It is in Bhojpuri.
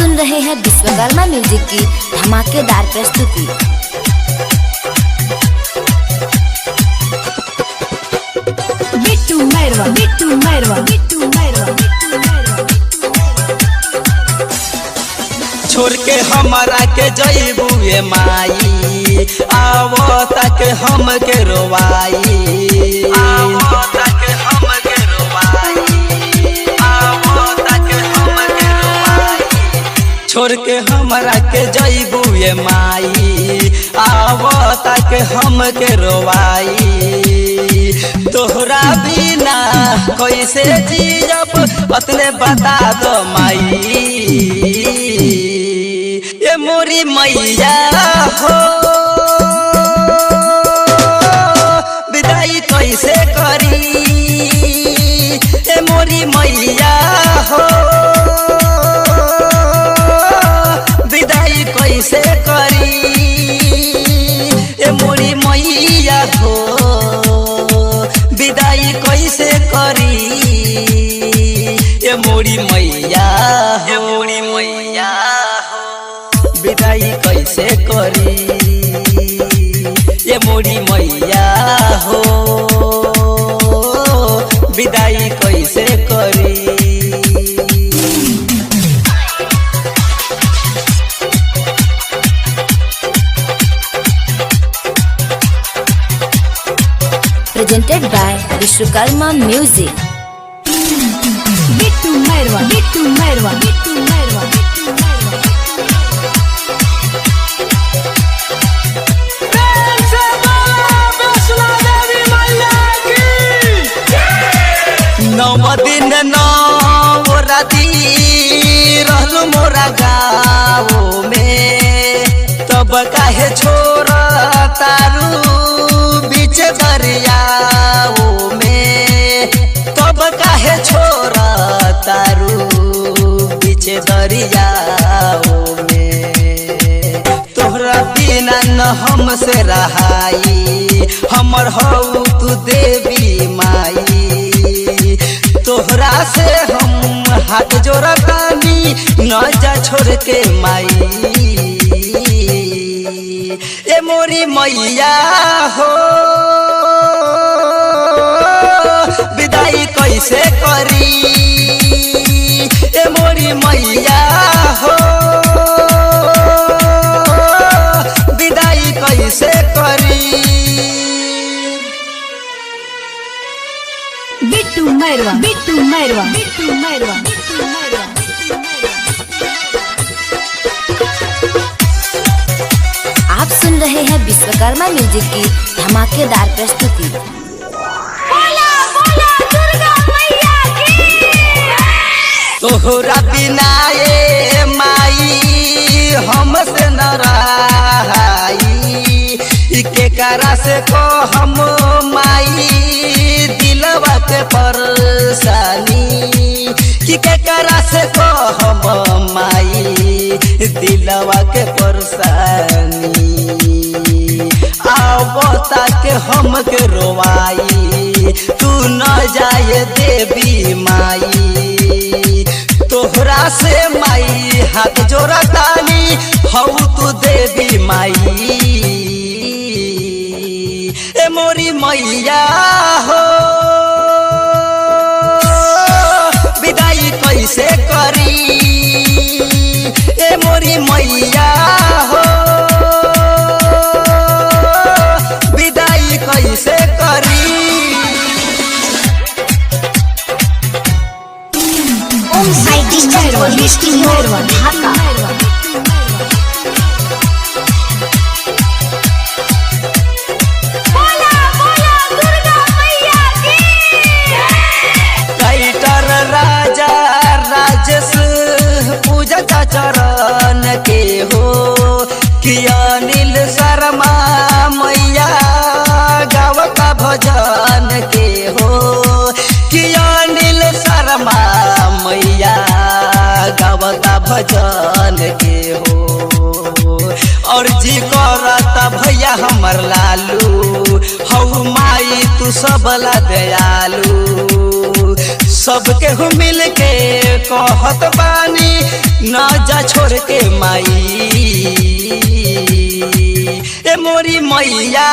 सुन रहे हैं विश्वकर्मा म्यूजिक की धमाकेदार प्रस्तुति। बिट्टू मैरवा, बिट्टू मैरवा, बिट्टू मैरवा, बिट्टू मैरवा। छोड़ के हमारा के जईबू ए माई, आवो तक हम के रोवाई, आवो तक हम के रोवाई, आवो तक हम के रोवाई। छोड़ के हमारा के जईबू ए माई, आवो तक हम के रोवाई। तोहरा बिना कैसे जीजब अतने बता दो माई, ये मोरी मैया हो विदाई कैसे करी, ये मोरी मैया हो विदाई कैसे करी, ये मोरी मैया हो विदाई कैसे करी, ये मोरी मैया हो, ये मोरी मैया विदाई कैसे करी, ये मोरी मैया हो विदाई कैसे करी। Presented by Vishwakarma music. Bittu Mairwa, Bittu Mairwa, Bittu Mairwa, Bittu Mairwa. नौ दिन नौ राती रहलू मोरा गाँव में, तब काहे छोड़ तारू बीच दरियाओ में, तब काहे छोड़ तारू बीच दरियाओ में। तोहरा बिना न हमसे रहाई, हमर हऊ तू देवी माई, तोहरा से हम हाथ जोड़तानी न जा छोड़ के माई, ए मोरी मैया हो विदाई कैसे करी, ए मोरी मैया हो विदाई कैसे करी। बिट्टू मैरवा, बिट्टू मैरवा, बिट्टू मैरवा, बिट्टू मैरवा। आप सुन रहे हैं विश्वकर्मा म्यूजिक की धमाकेदार प्रस्तुति। तोहरा बिना ए माई हमसे न रहाई, के करा से को हम माई दिलवा के परेशानी, कि के करा से को हम माई दिलवा के परेशानी। आवो तक हम के रोवाई, तू न जाए देवी माई, तोहरा से माई हाथ जोड़तानी हऊ तू देवी माई, ए मोरी मैया हो विदाई कैसे करी, ए मोरी मैया हो विदाई कैसे करी। ओम साई डिजिटल स्टूडियो ढाका। टाइटर राजा राजेश पूजा चरण के हो, कि अनिल शर्मा मैया गाव का भजन के हो, कि अनिल शर्मा मैया गाव का भजन के हो। और जी करता भैया हमर लालू, हऊ माई तू सबला दयालू, सबके हु मिल के कहत बानी न जा छोड़ के माई ए मोरी मैया